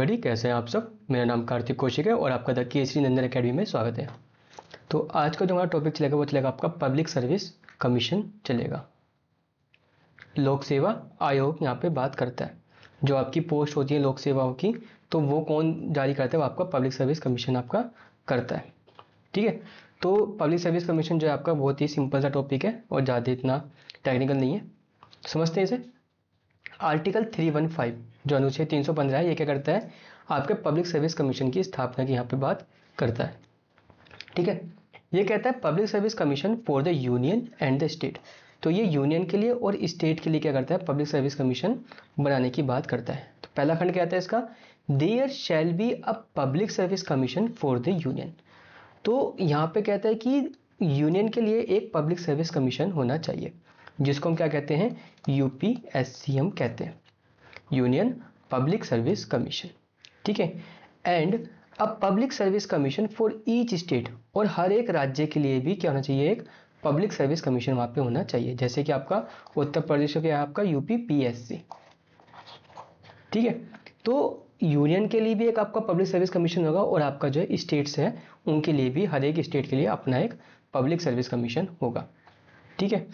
Everybody, कैसे हैं आप सब। मेरा नाम कार्तिक कौशिक है और आपका द केसरी नंदन एकेडमी में स्वागत है। तो आज का जो हमारा टॉपिक चलेगा वो चलेगा आपका पब्लिक सर्विस कमीशन चलेगा। लोक सेवा आयोग यहाँ पे बात करता है, जो आपकी पोस्ट होती है लोक सेवाओं की, तो वो कौन जारी करता है, वो आपका पब्लिक सर्विस कमीशन आपका करता है। ठीक है, तो पब्लिक सर्विस कमीशन जो है आपका बहुत ही सिंपल सा टॉपिक है और ज़्यादा इतना टेक्निकल नहीं है, समझते हैं इसे। आर्टिकल 315 जो अनुच्छेद 315 है, ये क्या करता है, आपके पब्लिक सर्विस कमीशन की स्थापना की यहाँ पे बात करता है। ठीक है, ये कहता है public service commission for the union and the state. तो ये यूनियन के लिए और स्टेट के लिए क्या करता है, पब्लिक सर्विस कमीशन बनाने की बात करता है। तो पहला खंड क्या कहता है इसका, there shall be a public service commission for the union. तो यहाँ पे कहता है कि यूनियन के लिए एक पब्लिक सर्विस कमीशन होना चाहिए, जिसको हम क्या कहते हैं, यूपीएससी हम कहते हैं, यूनियन पब्लिक सर्विस कमीशन। ठीक है, and a public service commission for each state, और हर एक राज्य के लिए भी क्या होना चाहिए, एक पब्लिक सर्विस कमीशन वहाँ पे होना चाहिए। जैसे कि आपका उत्तर प्रदेश का आपका यूपीपीएससी। ठीक है, तो यूनियन के लिए भी एक आपका पब्लिक सर्विस कमीशन होगा और आपका जो है स्टेट्स है उनके लिए भी हर एक स्टेट के लिए अपना एक पब्लिक सर्विस कमीशन होगा। ठीक है,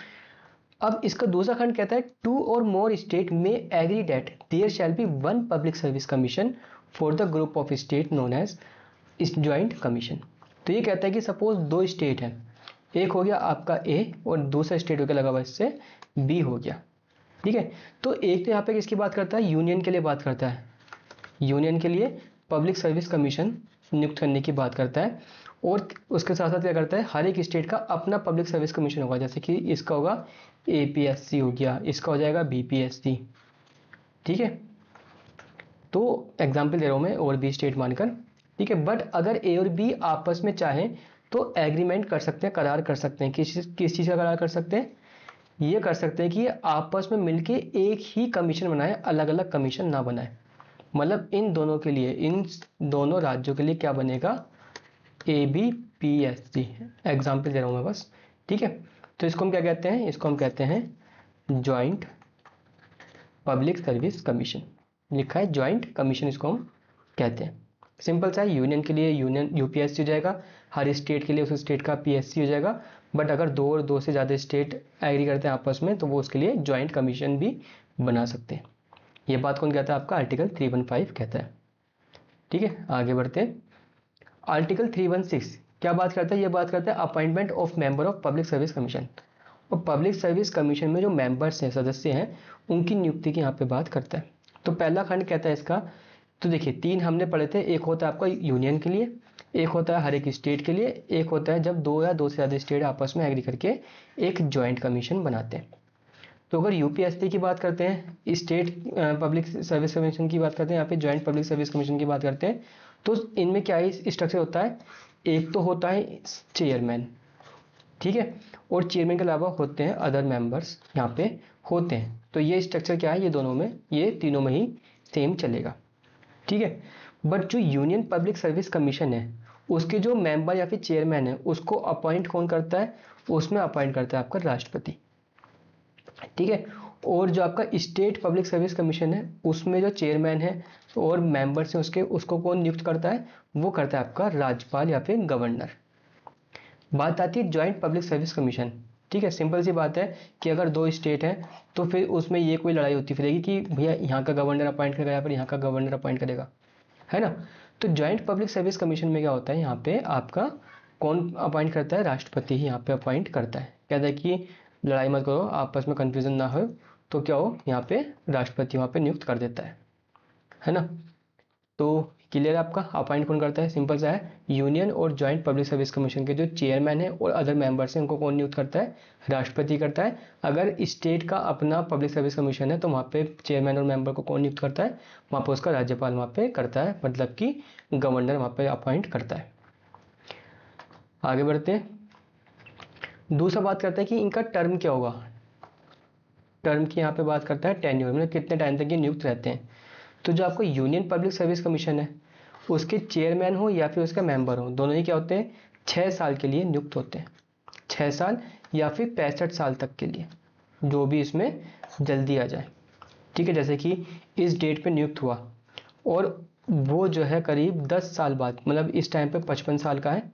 अब इसका दूसरा खंड कहता है two or more state may agree that there shall be one public service commission for the group of state known as joint commission. तो ये कहता है कि सपोज दो स्टेट है, एक हो गया आपका ए और दूसरा स्टेट हो गया लगा हुआ इससे बी हो गया। ठीक है, तो एक तो यहाँ पे किसकी बात करता है, यूनियन के लिए बात करता है, यूनियन के लिए पब्लिक सर्विस कमीशन नियुक्त करने की बात करता है, और उसके साथ साथ क्या करता है, हर एक स्टेट का अपना पब्लिक सर्विस कमीशन होगा। जैसे कि इसका होगा एपीएससी हो गया, इसका हो जाएगा बीपीएससी। ठीक है, तो एग्जाम्पल दे रहा हूँ मैं और बी स्टेट मानकर। ठीक है, बट अगर ए और बी आपस में चाहें तो एग्रीमेंट कर सकते हैं, करार कर सकते हैं। किस चीज़ का करार कर सकते हैं, ये कर सकते हैं कि आपस में मिलके एक ही कमीशन बनाए, अलग अलग कमीशन ना बनाए। मतलब इन दोनों के लिए, इन दोनों राज्यों के लिए क्या बनेगा, एबीपीएससी। एग्जाम्पल दे रहा हूँ मैं बस। ठीक है, तो इसको हम क्या कहते हैं, इसको हम कहते हैं ज्वाइंट पब्लिक सर्विस कमीशन। लिखा है ज्वाइंट कमीशन, इसको हम कहते हैं। सिंपल सा है, यूनियन के लिए यूनियन यूपीएससी हो जाएगा, हर स्टेट के लिए उस स्टेट का पीएससी हो जाएगा। बट अगर दो और दो से ज़्यादा स्टेट एग्री करते हैं आपस में तो वो उसके लिए ज्वाइंट कमीशन भी बना सकते हैं। ये बात कौन कहता है, आपका आर्टिकल 315 कहता है। ठीक है, आगे बढ़ते हैं। आर्टिकल 316 क्या बात करता है, ये बात करता है appointment of member of public service commission. और पब्लिक सर्विस कमीशन में जो मेंबर्स हैं, सदस्य हैं, उनकी नियुक्ति की यहाँ पे बात करता है। तो पहला खंड कहता है इसका, तो देखिए तीन हमने पढ़े थे, एक होता है आपका यूनियन के लिए, एक होता है हर एक स्टेट के लिए, एक होता है जब दो या दो से ज़्यादा स्टेट आपस में एग्री करके एक ज्वाइंट कमीशन बनाते हैं। तो अगर यूपीएससी की बात करते हैं, स्टेट पब्लिक सर्विस कमीशन की बात करते हैं, यहाँ पे ज्वाइंट पब्लिक सर्विस कमीशन की बात करते हैं, तो इनमें क्या है स्ट्रक्चर होता है, एक तो होता है चेयरमैन। ठीक है, और चेयरमैन के अलावा होते हैं अदर मेंबर्स यहाँ पे होते हैं। तो ये स्ट्रक्चर क्या है, ये दोनों में, ये तीनों में ही सेम चलेगा। ठीक है, बट जो यूनियन पब्लिक सर्विस कमीशन है उसके जो मेंबर या फिर चेयरमैन है उसको अपॉइंट कौन करता है, उसमें अपॉइंट करता है आपका राष्ट्रपति। ठीक है, और जो आपका स्टेट पब्लिक सर्विस कमीशन है उसमें जो चेयरमैन है और मेंबर्स हैं उसके, उसको कौन नियुक्त करता है, वो करता है आपका राज्यपाल या फिर गवर्नर। बात आती है ज्वाइंट पब्लिक सर्विस कमीशन। ठीक है, सिंपल सी बात है कि अगर दो स्टेट हैं तो फिर उसमें ये कोई लड़ाई होती फिरेगी कि भैया यहाँ का गवर्नर अपॉइंट करेगा या फिर यहाँ का गवर्नर अपॉइंट करेगा, है ना। तो ज्वाइंट पब्लिक सर्विस कमीशन में क्या होता है, यहाँ पे आपका कौन अपॉइंट करता है, राष्ट्रपति ही यहाँ पे अपॉइंट करता है। कहता है कि लड़ाई मत करो, आपस में कंफ्यूजन ना हो, तो क्या हो, यहाँ पे राष्ट्रपति वहाँ पे नियुक्त कर देता है ना। तो क्लियर है आपका, अपॉइंट कौन करता है, सिंपल सा है, यूनियन और ज्वाइंट पब्लिक सर्विस कमीशन के जो चेयरमैन है और अदर मेंबर्स हैं उनको कौन नियुक्त करता है, राष्ट्रपति करता है। अगर स्टेट का अपना पब्लिक सर्विस कमीशन है तो वहाँ पे चेयरमैन और मेंबर को कौन नियुक्त करता है, वहाँ पे उसका राज्यपाल वहाँ पे करता है, मतलब कि गवर्नर वहाँ पे अपॉइंट करता है। आगे बढ़ते हैं। दूसरा बात करता है कि इनका टर्म क्या होगा, टर्म की यहाँ पे बात करता है टेन्योर, मतलब कितने टाइम तक ये नियुक्त रहते हैं। तो जो आपको यूनियन पब्लिक सर्विस कमीशन है उसके चेयरमैन हो या फिर उसका मेंबर हो, दोनों ही क्या होते हैं, 6 साल के लिए नियुक्त होते हैं। 6 साल या फिर 65 साल तक के लिए, जो भी इसमें जल्दी आ जाए। ठीक है, जैसे कि इस डेट पे नियुक्त हुआ और वो जो है करीब 10 साल बाद, मतलब इस टाइम पे 55 साल का है,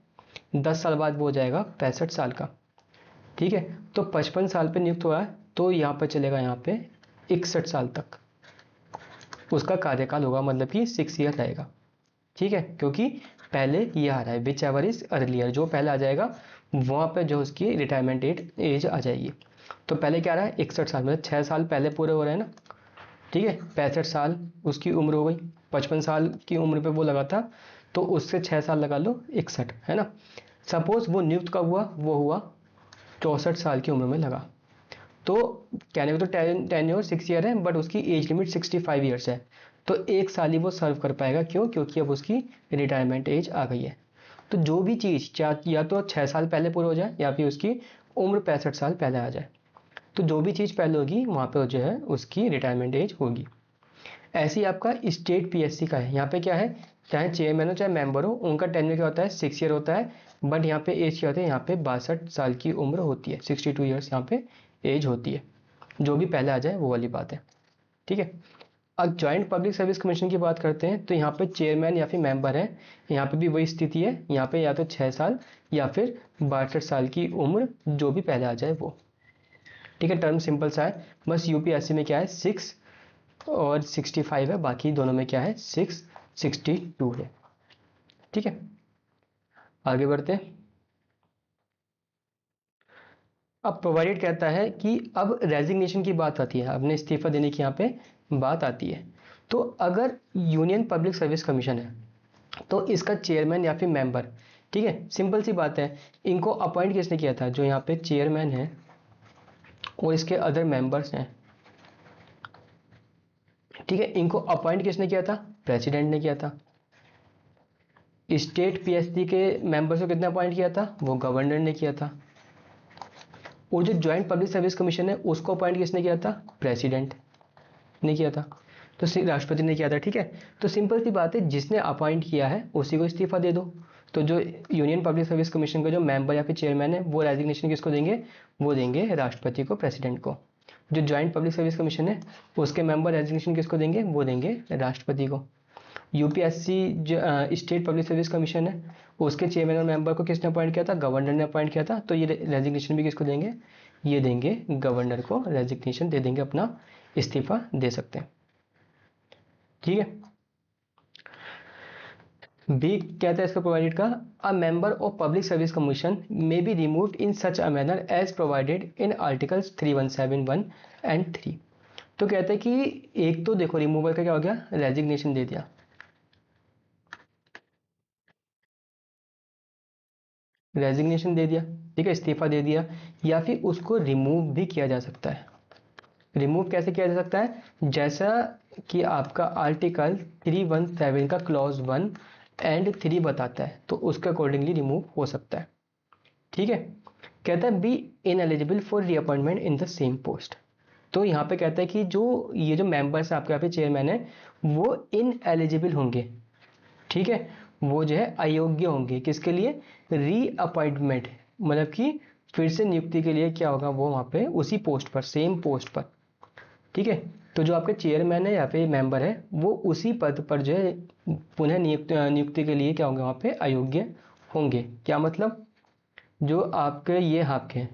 10 साल बाद वो हो जाएगा 65 साल का। ठीक है, तो 55 साल पे नियुक्त हुआ है तो यहाँ पे चलेगा यहाँ पे 61 साल तक उसका कार्यकाल होगा, मतलब कि 6 ईयर रहेगा। ठीक है, क्योंकि पहले ये आ रहा है विच एवर इज अर्लियर, जो पहले आ जाएगा वहाँ पे जो उसकी रिटायरमेंट एज आ जाएगी। तो पहले क्या आ रहा है 61 साल, मतलब 6 साल पहले पूरे हो रहे हैं ना। ठीक है, 65 साल उसकी उम्र हो गई, 55 साल की उम्र पे वो लगा था, तो उससे 6 साल लगा लो 61, है ना। सपोज वो नियुक्त कब हुआ, वो हुआ 64 साल की उम्र में लगा, तो कहने में तो टेन्योर 6 ईयर है, बट उसकी एज लिमिट 65 ईयर्स है, तो 1 साल ही वो सर्व कर पाएगा। क्यों? क्योंकि अब उसकी रिटायरमेंट एज आ गई है। तो जो भी चीज़ या तो 6 साल पहले पूरा हो जाए या फिर उसकी उम्र 65 साल पहले आ जाए, तो जो भी चीज़ पहले होगी वहाँ पे जो है उसकी रिटायरमेंट एज होगी। ऐसे ही आपका स्टेट पीएससी का है, यहाँ पे क्या है, चाहे चेयरमैन हो चाहे मेंबर हो, उनका टेन्योर क्या होता है 6 ईयर होता है, बट यहाँ पे एज क्या होती है, यहाँ पे 62 साल की उम्र होती है, 62 ईयर्स यहाँ पे एज होती है। जो भी पहले आ जाए वो वाली बात है। ठीक है, अब ज्वाइंट पब्लिक सर्विस कमीशन की बात करते हैं, तो यहाँ पे चेयरमैन या फिर मेंबर है, यहाँ पे भी वही स्थिति है, यहाँ पे या तो 6 साल या फिर 62 साल की उम्र, जो भी पहले आ जाए वो। ठीक है, टर्म सिंपल सा है, बस यूपीएससी में क्या है 6 और 65 है, बाकी दोनों में क्या है 662 है। ठीक है, आगे बढ़ते हैं। अब प्रोवाइडेड कहता है कि अब रेजिग्नेशन की बात आती है, अपने इस्तीफा देने की यहाँ पे बात आती है। तो अगर यूनियन पब्लिक सर्विस कमीशन है तो इसका चेयरमैन या फिर मेंबर, ठीक है, सिंपल सी बात है, इनको अपॉइंट किसने किया था, जो यहाँ पे चेयरमैन है और इसके अदर मेंबर्स हैं। ठीक है, इनको अपॉइंट किसने किया था, प्रेसिडेंट ने किया था। स्टेट पीएससी के मेंबर्स को कितना अपॉइंट किया था, वो गवर्नर ने किया था। और जो ज्वाइंट पब्लिक सर्विस कमीशन है उसको अपॉइंट किसने किया था, प्रेसिडेंट ने किया था, तो राष्ट्रपति ने किया था। ठीक है, तो सिंपल सी बात है, जिसने अपॉइंट किया है उसी को इस्तीफा दे दो। तो जो यूनियन पब्लिक सर्विस कमीशन का जो मेंबर या फिर चेयरमैन है वो रेजिग्नेशन किसको देंगे, वो देंगे राष्ट्रपति को, प्रेसिडेंट को। जो ज्वाइंट पब्लिक सर्विस कमीशन है उसके मेंबर रेजिग्नेशन किसको देंगे, वो देंगे राष्ट्रपति को। यूपीएससी जो स्टेट पब्लिक सर्विस कमीशन है उसके चेयरमैन और मेंबर को किसने अपॉइंट किया था, गवर्नर ने अपॉइंट किया था, तो ये रेजिग्नेशन भी किसको देंगे, ये देंगे गवर्नर को, रेजिग्नेशन दे देंगे, अपना इस्तीफा दे सकते हैं। ठीक है, बी कहता है इसका प्रोवाइडेड का, a member of public service commission may be removed in such a manner as provided in articles 3171 and 3। तो कहता है कि एक तो देखो रिमूवल का क्या हो गया, रेजिग्नेशन दे दिया, रेजिग्नेशन दे दिया, ठीक है, इस्तीफा दे दिया, या फिर उसको रिमूव भी किया जा सकता है। रिमूव कैसे किया जा सकता है, जैसा कि आपका आर्टिकल 317 का क्लॉज 1 एंड 3 बताता है, तो उसके अकॉर्डिंगली रिमूव हो सकता है। ठीक है, कहता है be ineligible for reappointment in the same post. तो यहाँ पे कहता है कि जो ये जो मेंबर्स आपके यहाँ पे चेयरमैन है वो इनएलिजिबल होंगे। ठीक है, वो जो है अयोग्य होंगे किसके लिए, रीअपॉइंटमेंट, मतलब कि फिर से नियुक्ति के लिए क्या होगा, वो वहाँ पे उसी पोस्ट पर, सेम पोस्ट पर। ठीक है, तो जो आपके चेयरमैन है या फिर मेंबर है वो उसी पद पर जो है पुनः नियुक्ति के लिए क्या होंगे, वहाँ पे अयोग्य होंगे। क्या मतलब, जो आपके ये आपके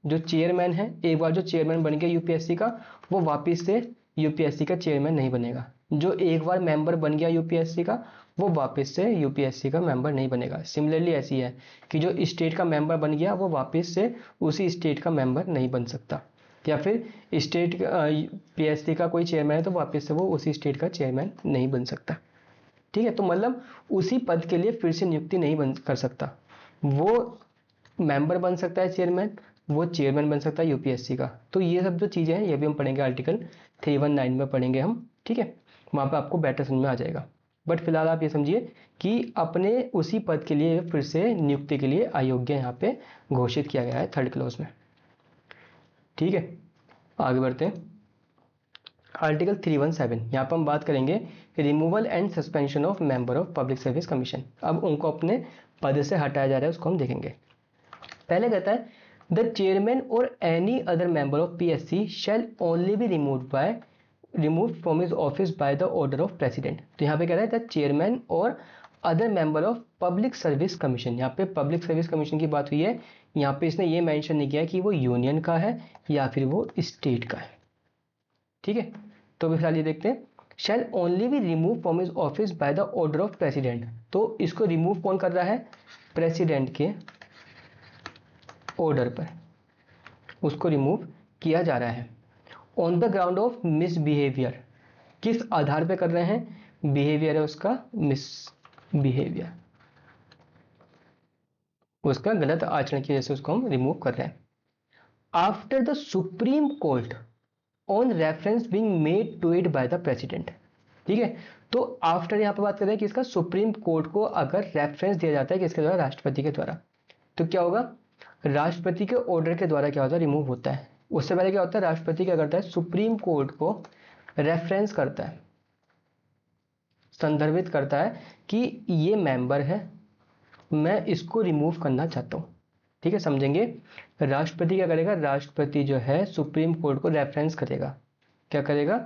जो चेयरमैन है, एक बार जो चेयरमैन बन गया यूपीएससी का, वो वापस से यूपीएससी का चेयरमैन नहीं बनेगा। जो एक बार मेंबर बन गया यूपीएससी का, वो वापस से यूपीएससी का मेंबर नहीं बनेगा। सिमिलरली ऐसी है कि जो स्टेट का मेंबर बन गया वो वापस से उसी स्टेट का मेंबर नहीं बन सकता, या फिर स्टेट पीएससी का कोई चेयरमैन है तो वापस से वो उसी स्टेट का चेयरमैन नहीं बन सकता। ठीक है, तो मतलब उसी पद के लिए फिर से नियुक्ति नहीं बन कर सकता। वो मेंबर बन सकता है चेयरमैन, वो चेयरमैन बन सकता है यूपीएससी का। तो ये सब जो चीज़ें हैं ये भी हम पढ़ेंगे आर्टिकल 319 में पढ़ेंगे हम। ठीक है, वहाँ पे आपको बेटर समझ में आ जाएगा। बट फिलहाल आप ये समझिए कि अपने उसी पद के लिए फिर से नियुक्ति के लिए अयोग्य यहाँ पे घोषित किया गया है थर्ड क्लॉज में। ठीक है, आगे बढ़ते हैं। आर्टिकल 317, यहाँ पर हम बात करेंगे removal and suspension of member of public service commission. अब उनको अपने पद से हटाया जा रहा है, उसको हम देखेंगे। पहले कहता है the chairman or any other member of PSC shall only be removed by remove from his office by the order of president. तो यहाँ पे कह रहा है the chairman or other member of public service commission. यहाँ पे public service commission की बात हुई है, यहाँ पे इसने ये मेंशन नहीं किया कि वो यूनियन का है या फिर वो स्टेट का है। ठीक है, तो फिलहाल ये देखते हैं, shall only be remove from his office by the order of president. तो इसको रिमूव कौन कर रहा है? प्रेसिडेंट के ऑर्डर पर उसको रिमूव किया जा रहा है। On the ground of misbehaviour, किस आधार पे कर रहे हैं? बिहेवियर है उसका मिसबिहेवियर, उसका गलत आचरण की वजह से उसको हम रिमूव कर रहे हैं। After the supreme court on reference being made to it by the president. ठीक है, तो आफ्टर यहाँ पे बात कर रहे हैं कि इसका सुप्रीम कोर्ट को अगर रेफरेंस दिया जाता है किसके द्वारा? राष्ट्रपति के द्वारा, तो क्या होगा? राष्ट्रपति के ऑर्डर के द्वारा क्या होता है? रिमूव होता है। उससे पहले क्या होता है? राष्ट्रपति क्या करता है? सुप्रीम कोर्ट को रेफरेंस करता है, संदर्भित करता है कि ये मेंबर है, मैं इसको रिमूव करना चाहता हूँ। ठीक है, समझेंगे। राष्ट्रपति क्या करेगा? राष्ट्रपति जो है सुप्रीम कोर्ट को रेफरेंस करेगा। क्या करेगा?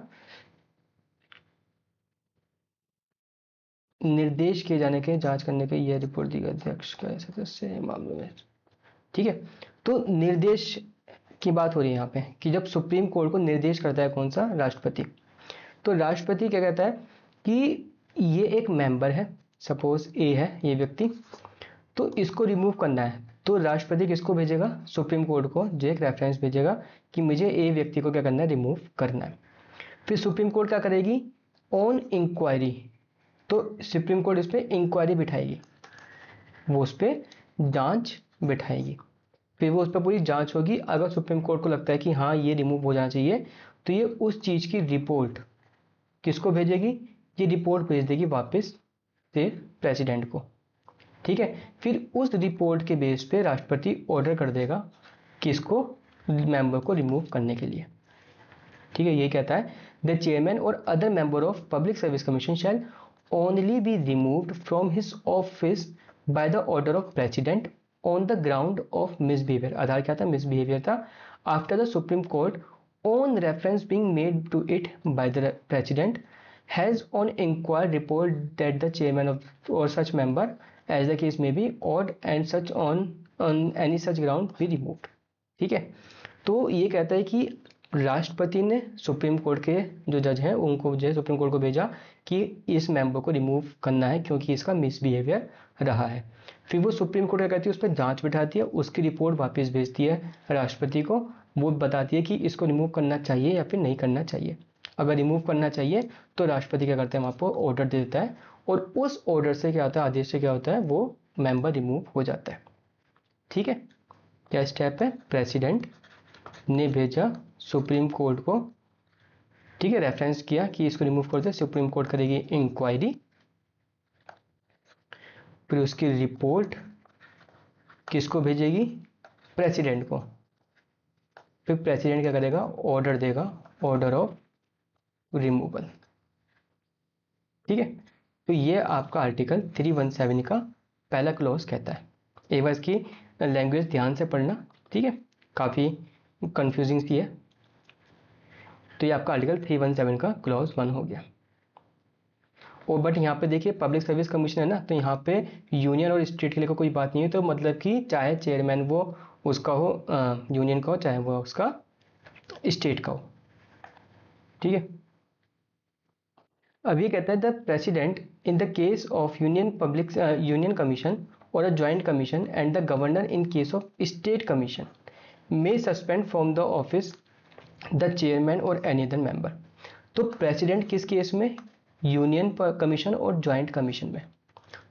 निर्देश किए जाने के जांच करने के यह रिपोर्ट दी अध्यक्ष का सदस्य मामलों में। ठीक है, तो निर्देश की बात हो रही है यहाँ पे कि जब सुप्रीम कोर्ट को निर्देश करता है कौन सा? राष्ट्रपति। तो राष्ट्रपति क्या कहता है कि ये एक मेंबर है, सपोज ए है ये व्यक्ति, तो इसको रिमूव करना है। तो राष्ट्रपति किसको भेजेगा? सुप्रीम कोर्ट को जो एक रेफरेंस भेजेगा कि मुझे ए व्यक्ति को क्या करना है? रिमूव करना है। फिर सुप्रीम कोर्ट क्या करेगी? ऑन इंक्वायरी, तो सुप्रीम कोर्ट इस पर इंक्वायरी बिठाएगी, वो उस पर जांच बिठाएगी। फिर वो उस पर पूरी जांच होगी। अगर सुप्रीम कोर्ट को लगता है कि हाँ ये रिमूव हो जाना चाहिए, तो ये उस चीज़ की रिपोर्ट किसको भेजेगी? ये रिपोर्ट भेज देगी वापस फिर प्रेसिडेंट को। ठीक है, फिर उस रिपोर्ट के बेस पे राष्ट्रपति ऑर्डर कर देगा किसको? मेंबर को रिमूव करने के लिए। ठीक है, ये कहता है the chairman or other member of public service commission shall only be removed from his office by the order of president on the ground of misbehaviour. आधार क्या था? मिसबिहेवियर था। After the supreme court on reference being made to it by the president has on inquiry report that the chairman of or such member as the case may be odd and such on any such ground be removed। ठीक है, तो ये कहता है कि राष्ट्रपति ने supreme court के जो जज हैं उनको जो है सुप्रीम कोर्ट को भेजा कि इस मेंबर को रिमूव करना है क्योंकि इसका मिसबिहेवियर रहा है। फिर वो सुप्रीम कोर्ट क्या कहती है? उस पर जांच बिठाती है, उसकी रिपोर्ट वापस भेजती है राष्ट्रपति को। वो बताती है कि इसको रिमूव करना चाहिए या फिर नहीं करना चाहिए। अगर रिमूव करना चाहिए तो राष्ट्रपति क्या करते हैं? आपको ऑर्डर दे देता है और उस ऑर्डर से क्या होता है? आदेश से क्या होता है? वो मेंबर रिमूव हो जाता है। ठीक है, क्या स्टेप है? प्रेसिडेंट ने भेजा सुप्रीम कोर्ट को, ठीक है, रेफरेंस किया कि इसको रिमूव कर दे। सुप्रीम कोर्ट करेगी इंक्वायरी, फिर उसकी रिपोर्ट किसको भेजेगी? प्रेसिडेंट को। फिर प्रेसिडेंट क्या करेगा? ऑर्डर देगा, ऑर्डर ऑफ रिमूवल। ठीक है, तो ये आपका आर्टिकल 317 का पहला क्लॉज कहता है। एक बार इसकी लैंग्वेज ध्यान से पढ़ना, ठीक है, काफ़ी कंफ्यूजिंग सी है। तो ये आपका आर्टिकल 317 का क्लॉज 1 हो गया। और बट यहाँ पे देखिए पब्लिक सर्विस कमीशन है ना, तो यहाँ पे यूनियन और स्टेट के लिए कोई बात नहीं है। तो मतलब कि चाहे चेयरमैन वो उसका हो यूनियन का हो, चाहे वो उसका स्टेट का हो। ठीक है, अब ये कहता है the president in the case of union commission or a joint commission and the governor in case of state commission may suspend from the office the chairman or any other member. तो president किस case में? Union commission और joint commission में।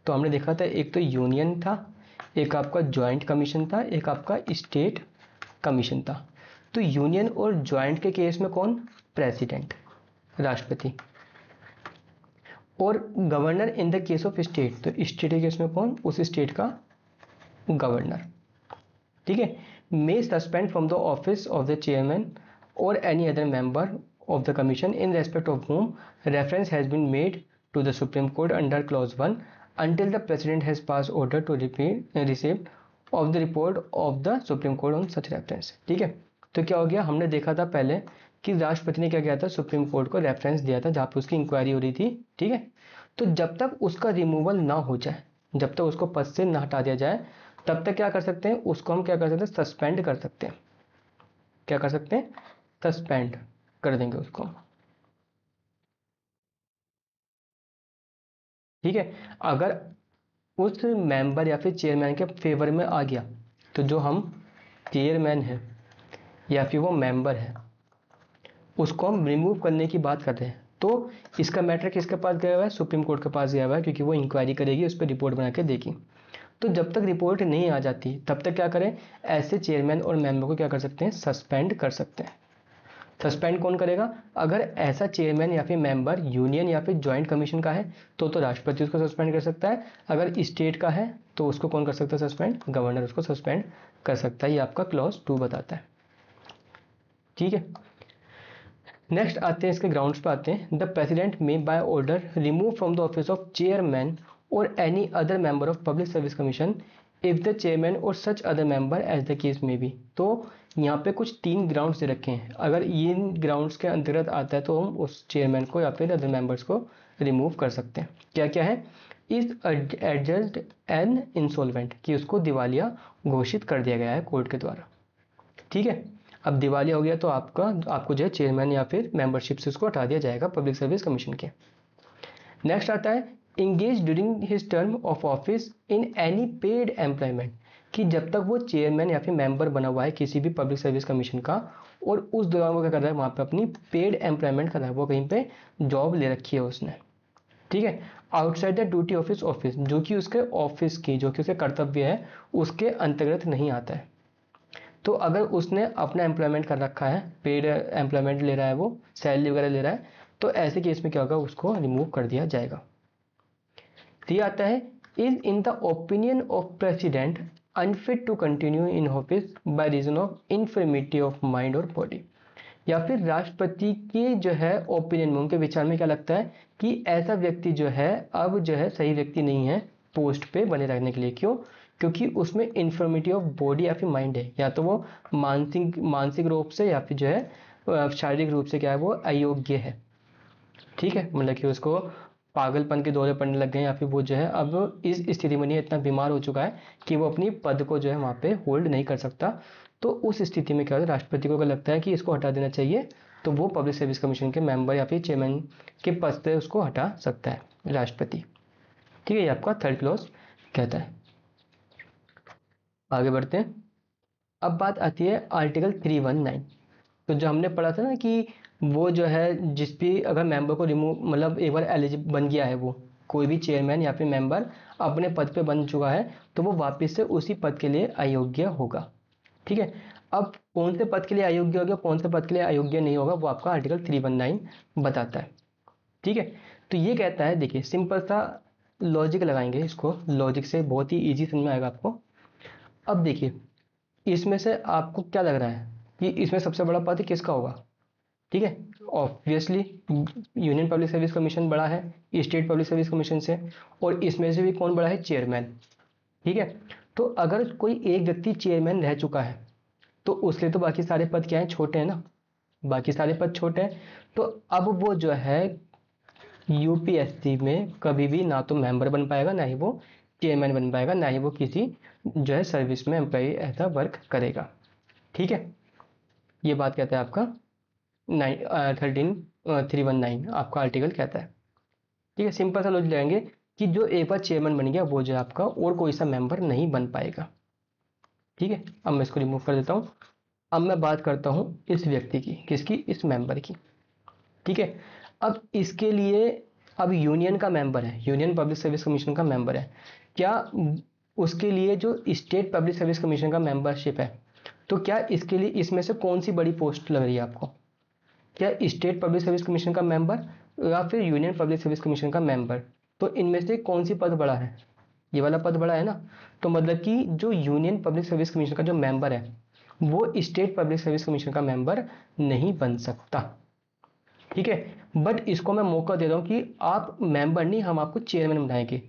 तो हमने देखा था एक तो यूनियन था, एक आपका ज्वाइंट कमीशन था, एक आपका स्टेट कमीशन था। तो यूनियन और ज्वाइंट के केस में कौन? प्रेसिडेंट, राष्ट्रपति। और governor in the case of state, तो स्टेट के केस में कौन? उस स्टेट का गवर्नर। ठीक है, may suspend from the office of the chairman or any other member of the commission in respect of whom reference has been made to the Supreme Court under clause 1 until the president has passed order to receive of the report of the Supreme Court on such reference। ठीक है, तो क्या हो गया? हमने देखा था पहले कि राष्ट्रपति ने क्या किया था, सुप्रीम कोर्ट को रेफरेंस दिया था जहाँ पे उसकी इंक्वायरी हो रही थी। ठीक है, तो जब तक उसका रिमूवल ना हो जाए, जब तक उसको पद से ना हटा दिया जाए, तब तक क्या कर सकते हैं, उसको हम क्या कर सकते हैं, सस्पेंड कर सकते हैं। क्या कर सकते हैं, सस्पेंड कर देंगे उसको। ठीक है, अगर उस मेंबर या फिर चेयरमैन के फेवर में आ गया, तो जो हम चेयरमैन है या फिर वो मेंबर है, उसको हम रिमूव करने की बात कर रहे हैं। तो इसका मैटर किसके पास गया हुआ है, सुप्रीम कोर्ट के पास गया हुआ है, क्योंकि वो इंक्वायरी करेगी, उस पर रिपोर्ट बना के देगी। तो जब तक रिपोर्ट नहीं आ जाती तब तक क्या करें, ऐसे चेयरमैन और मेंबर को क्या कर सकते हैं, सस्पेंड कर सकते हैं। सस्पेंड कौन करेगा, अगर ऐसा चेयरमैन या फिर मेंबर यूनियन या फिर ज्वाइंट कमीशन का है तो राष्ट्रपति उसको सस्पेंड कर सकता है। अगर स्टेट का है तो उसको कौन कर सकता है सस्पेंड, गवर्नर उसको सस्पेंड कर सकता है। ये आपका क्लॉज 2 बताता है। ठीक है, नेक्स्ट आते हैं, इसके ग्राउंड्स पे आते हैं। The president may by order remove from the office of chairman or any other member of public service commission if the chairman or such other member as the case may be. तो यहाँ पे कुछ 3 grounds दे रखे हैं, अगर इन grounds के अंतर्गत आता है तो हम उस चेयरमैन को या फिर अदर मेंबर्स को रिमूव कर सकते हैं। क्या क्या है, इज एडजस्ड एन इंसॉल्वेंट, कि उसको दिवालिया घोषित कर दिया गया है कोर्ट के द्वारा। ठीक है, अब दिवालिया हो गया तो आपको जो है चेयरमैन या फिर मेंबरशिप से उसको हटा दिया जाएगा पब्लिक सर्विस कमीशन के। नेक्स्ट आता है, engage during his term of office in any paid employment, कि जब तक वो चेयरमैन या फिर मेंबर बना हुआ है किसी भी पब्लिक सर्विस कमीशन का, और उस दौरान वो क्या कर रहा है, वहाँ पे अपनी पेड एम्प्लॉयमेंट कर रहा है, वो कहीं पे जॉब ले रखी है उसने। ठीक है, outside the duty office office, जो कि उसके ऑफिस की, जो कि उसके कर्तव्य है उसके अंतर्गत नहीं आता है। तो अगर उसने अपना एम्प्लॉयमेंट कर रखा है, पेड एम्प्लॉयमेंट ले रहा है, वो सैलरी वगैरह ले रहा है, तो ऐसे केस में क्या होगा, उसको रिमूव कर दिया जाएगा। तो ये आता है, is in the opinion of president unfit to continue in office by reason of infirmity of mind or body, या फिर राष्ट्रपति के जो है ओपिनियन में, उनके विचार में क्या लगता है कि ऐसा व्यक्ति जो है अब जो है सही व्यक्ति नहीं है पोस्ट पे बने रहने के लिए। क्यों, क्योंकि उसमें इन्फर्मिटी ऑफ बॉडी या फिर माइंड है, या तो वो मानसिक रूप से या फिर जो है शारीरिक रूप से क्या है, वो अयोग्य है। ठीक है, मतलब कि उसको पागलपन के दौरे पड़ने लग गए, या फिर वो जो है अब इस स्थिति में नहीं, इतना बीमार हो चुका है कि वो अपनी पद को जो है वहाँ पे होल्ड नहीं कर सकता। तो उस स्थिति में क्या होता है, राष्ट्रपति को अगर लगता है कि इसको हटा देना चाहिए, तो वो पब्लिक सर्विस कमीशन के मेंबर या फिर चेयरमैन के पद से उसको हटा सकता है राष्ट्रपति। ठीक है, ये आपका थर्ड क्लॉज कहता है। आगे बढ़ते हैं, अब बात आती है आर्टिकल 319। तो जो हमने पढ़ा था ना कि वो जो है जिस भी अगर मेंबर को रिमूव, मतलब एक बार एलिजिबल बन गया है, वो कोई भी चेयरमैन या फिर मेंबर अपने पद पे बन चुका है, तो वो वापस से उसी पद के लिए अयोग्य होगा। ठीक है, अब कौन से पद के लिए अयोग्य होगा, कौन से पद के लिए अयोग्य नहीं होगा, वो आपका आर्टिकल 319 बताता है। ठीक है, तो ये कहता है, देखिए सिंपल सा लॉजिक लगाएंगे इसको, लॉजिक से बहुत ही ईजी समझ में आएगा आपको। अब देखिए, इसमें से आपको क्या लग रहा है कि इसमें सबसे बड़ा पद किसका होगा। ठीक है, obviously union public service commission बड़ा है स्टेट पब्लिक सर्विस कमीशन से, और इसमें से भी कौन बड़ा है, चेयरमैन। ठीक है, तो अगर कोई एक व्यक्ति चेयरमैन रह चुका है तो उसके तो बाकी सारे पद क्या हैं, छोटे हैं ना, बाकी सारे पद छोटे हैं। तो अब वो जो है यूपीएससी में कभी भी ना तो मेंबर बन पाएगा, ना ही वो चेयरमैन बन पाएगा, ना ही वो किसी जो है सर्विस में एम्प्लॉय ऐसा वर्क करेगा। ठीक है, ये बात कहता है आपका 319 आपका आर्टिकल कहता है। ठीक है, सिंपल सा लॉजिक लगाएंगे कि जो एक बार चेयरमैन बन गया वो जो है आपका और कोई सा मेंबर नहीं बन पाएगा। ठीक है, अब मैं इसको रिमूव कर देता हूँ। अब मैं बात करता हूँ इस व्यक्ति की, किसकी, इस मेंबर की। ठीक है, अब इसके लिए, अब यूनियन का मेंबर है, यूनियन पब्लिक सर्विस कमीशन का मेंबर है, क्या उसके लिए जो स्टेट पब्लिक सर्विस कमीशन का मेंबरशिप है, तो क्या इसके लिए इसमें से कौन सी बड़ी पोस्ट लग रही है आपको, क्या स्टेट पब्लिक सर्विस कमीशन का मेंबर या फिर यूनियन पब्लिक सर्विस कमीशन का मेंबर। तो इनमें से कौन सी पद बड़ा है, ये वाला पद बड़ा है ना। तो मतलब कि जो यूनियन पब्लिक सर्विस कमीशन का जो मेंबर है वो स्टेट पब्लिक सर्विस कमीशन का मेंबर नहीं बन सकता। ठीक है, बट इसको मैं मौका दे रहा हूं कि आप मेंबर नहीं, हम आपको चेयरमैन बनाएंगे।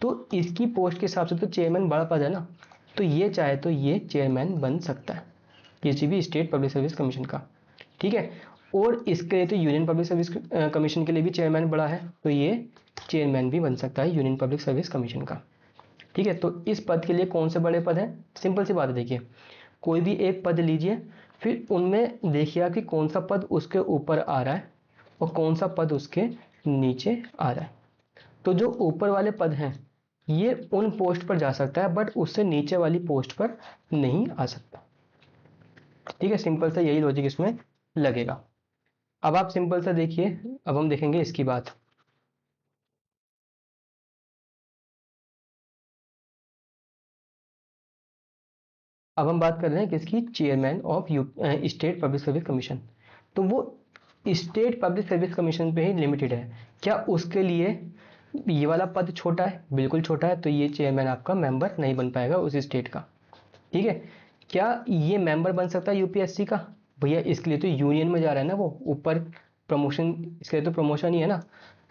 तो इसकी पोस्ट के हिसाब से तो चेयरमैन बड़ा पद है ना, तो ये चाहे तो ये चेयरमैन बन सकता है किसी भी स्टेट पब्लिक सर्विस कमीशन का। ठीक है, और इसके लिए तो यूनियन पब्लिक सर्विस कमीशन के लिए भी चेयरमैन बड़ा है, तो ये चेयरमैन भी बन सकता है यूनियन पब्लिक सर्विस कमीशन का। ठीक है, तो इस पद के लिए कौन से बड़े पद हैं? सिंपल सी बात है, देखिए कोई भी एक पद लीजिए, फिर उनमें देखिए कि कौन सा पद उसके ऊपर आ रहा है और कौन सा पद उसके नीचे आ रहा है। तो जो ऊपर वाले पद हैं ये उन पोस्ट पर जा सकता है, बट उससे नीचे वाली पोस्ट पर नहीं आ सकता। ठीक है, सिंपल सा यही लॉजिक इसमें लगेगा। अब आप सिंपल सा देखिए, अब हम देखेंगे इसकी बात। अब हम बात कर रहे हैं किसकी? Chairman of state public service commission. तो वो स्टेट पब्लिक सर्विस कमीशन पे ही लिमिटेड है। क्या उसके लिए ये वाला पद छोटा है? बिल्कुल छोटा है, तो ये चेयरमैन आपका मेंबर नहीं बन पाएगा उस स्टेट का। ठीक है, क्या ये मेंबर बन सकता है यूपीएससी का? भैया इसके लिए तो यूनियन में जा रहा है ना, वो ऊपर प्रमोशन, इसके लिए तो प्रमोशन ही है ना।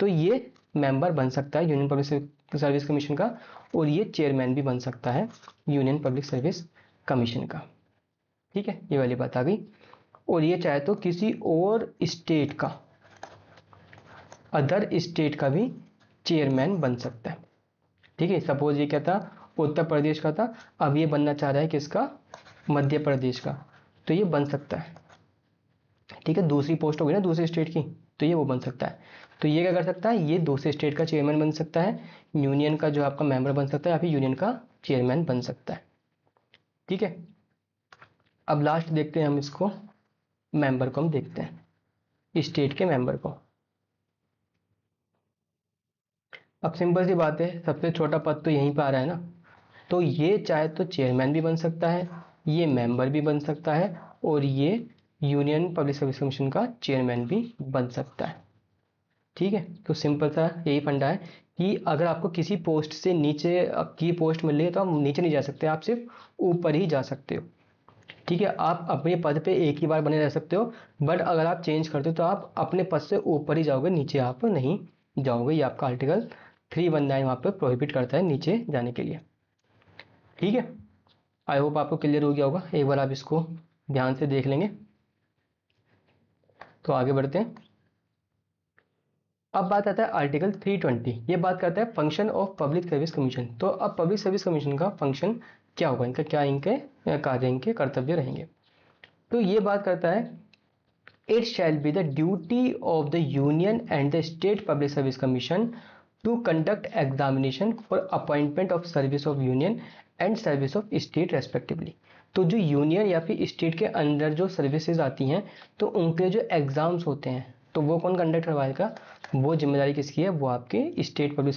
तो ये मेंबर बन सकता है यूनियन पब्लिक सर्विस कमीशन का, और ये चेयरमैन भी बन सकता है यूनियन पब्लिक सर्विस कमीशन का। ठीक है, ये वाली बात आ गई। और ये चाहे तो किसी और स्टेट का, अदर स्टेट का भी चेयरमैन बन सकता है। ठीक है, सपोज ये क्या था? उत्तर प्रदेश का था, अब ये बनना चाह रहा है किसका? मध्य प्रदेश का, तो ये बन सकता है। ठीक है, दूसरी पोस्ट होगी ना दूसरे स्टेट की, तो ये वो बन सकता है। तो ये क्या कर सकता है? ये दूसरे स्टेट का चेयरमैन बन सकता है, यूनियन का जो आपका मेंबर बन सकता है, या फिर यूनियन का चेयरमैन बन सकता है। ठीक है, अब लास्ट देखते हैं हम इसको, मेंबर को हम देखते हैं स्टेट के मेंबर को। अब सिंपल सी बात है, सबसे छोटा पद तो यहीं पर आ रहा है ना, तो ये चाहे तो चेयरमैन भी बन सकता है, ये मेंबर भी बन सकता है, और ये यूनियन पब्लिक सर्विस कमीशन का चेयरमैन भी बन सकता है। ठीक है, तो सिंपल सा यही फंडा है कि अगर आपको किसी पोस्ट से नीचे की पोस्ट मिल रही है तो आप नीचे नहीं जा सकते, आप सिर्फ ऊपर ही जा सकते हो। ठीक है, आप अपने पद पे एक ही बार बने रह सकते हो, बट अगर आप चेंज करते हो तो आप अपने पद से ऊपर ही जाओगे, नीचे आप नहीं जाओगे। ये आपका आर्टिकल 319 वहाँ पे प्रोहिबिट करता है नीचे जाने के लिए। ठीक है, आई होप आपको क्लियर हो गया होगा, एक बार आप इसको ध्यान से देख लेंगे। तो आगे बढ़ते हैं। अब बात आता है आर्टिकल 320, ये बात करता है function of public service commission. तो अब पब्लिक सर्विस कमीशन का फंक्शन क्या होगा, इनका क्या इनके कार्य, इनके कर्तव्य रहेंगे। तो ये बात करता है, it shall be the duty of the union and the state public service commission to conduct examination for appointment of service of union and service of state respectively. तो जो यूनियन या फिर स्टेट के अंदर जो सर्विसेज आती हैं, तो उनके जो एग्जाम्स होते हैं, तो वो कौन कंडक्ट करवाएगा? वो जिम्मेदारी किसकी है? वो आपके स्टेट पब्लिक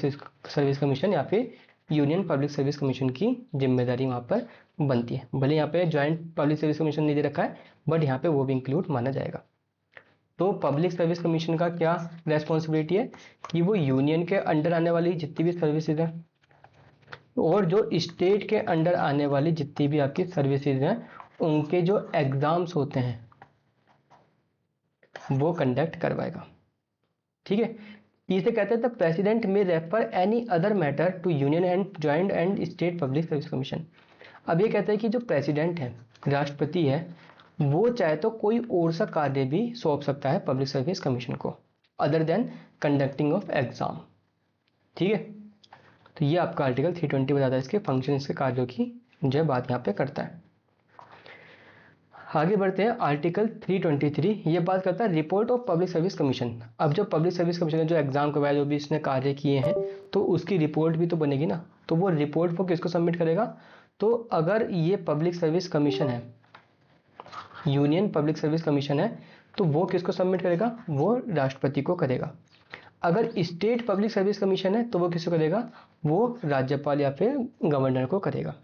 सर्विस कमीशन या फिर यूनियन पब्लिक सर्विस कमीशन की जिम्मेदारी वहाँ पर बनती है। भले यहाँ पे ज्वाइंट पब्लिक सर्विस कमीशन नहीं दे रखा है, बट यहाँ पे वो भी इंक्लूड माना जाएगा। तो पब्लिक सर्विस कमीशन का क्या रेस्पॉन्सिबिलिटी है कि वो यूनियन के अंडर आने वाली जितनी भी सर्विसेज हैं और जो स्टेट के अंडर आने वाली जितनी भी आपकी सर्विसेज हैं, उनके जो एग्जाम्स होते हैं वो कंडक्ट करवाएगा। ठीक है, इसे कहते हैं the president may refer any other matter to union and joint and state public service commission. अब ये कहते हैं कि जो प्रेसिडेंट है, राष्ट्रपति है, वो चाहे तो कोई और सा कार्य भी सौंप सकता है पब्लिक सर्विस कमीशन को, other than conducting of exam. ठीक है, तो ये आपका आर्टिकल 320 बताता है इसके फंक्शन, इसके कार्यों की जो बात यहाँ पे करता है। आगे बढ़ते हैं, आर्टिकल 323 ये बात करता है report of public service commission. अब जो पब्लिक सर्विस कमीशन ने जो एग्जाम करवाया, जो भी इसने कार्य किए हैं, तो उसकी रिपोर्ट भी तो बनेगी ना। तो वो रिपोर्ट वो किसको सबमिट करेगा? तो अगर ये पब्लिक सर्विस कमीशन है, यूनियन पब्लिक सर्विस कमीशन है, तो वो किसको सबमिट करेगा? वो राष्ट्रपति को करेगा। अगर स्टेट पब्लिक सर्विस कमीशन है तो वो किसको करेगा? वो राज्यपाल या फिर गवर्नर को करेगा।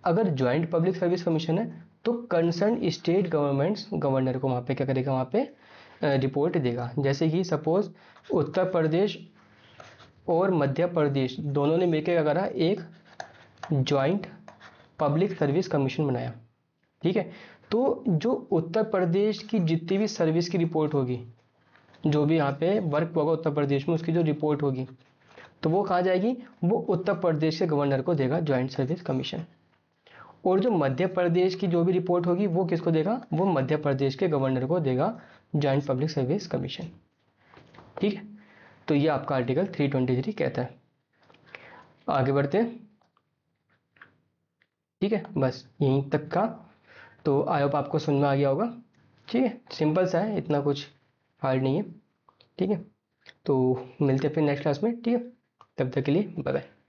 अगर ज्वाइंट पब्लिक सर्विस कमीशन है तो कंसर्न स्टेट गवर्नमेंट्स गवर्नर को वहाँ पे क्या करेगा? वहाँ पे रिपोर्ट देगा। जैसे कि सपोज उत्तर प्रदेश और मध्य प्रदेश दोनों ने मिलकर क्या करा? एक ज्वाइंट पब्लिक सर्विस कमीशन बनाया। ठीक है, तो जो उत्तर प्रदेश की जितनी भी सर्विस की रिपोर्ट होगी, जो भी यहाँ पे वर्क होगा उत्तर प्रदेश में, उसकी जो रिपोर्ट होगी, तो वो कहाँ जाएगी? वो उत्तर प्रदेश के गवर्नर को देगा ज्वाइंट सर्विस कमीशन। और जो मध्य प्रदेश की जो भी रिपोर्ट होगी वो किसको देगा? वो मध्य प्रदेश के गवर्नर को देगा जॉइंट पब्लिक सर्विस कमीशन। ठीक है, तो ये आपका आर्टिकल 323 कहता है। आगे बढ़ते हैं। ठीक है, बस यहीं तक का। तो आई होप आपको समझ में आ गया होगा। ठीक है, सिंपल सा है, इतना कुछ हार्ड नहीं है। ठीक है, तो मिलते हैं फिर नेक्स्ट क्लास में। ठीक है, तब तक के लिए बाय बाय।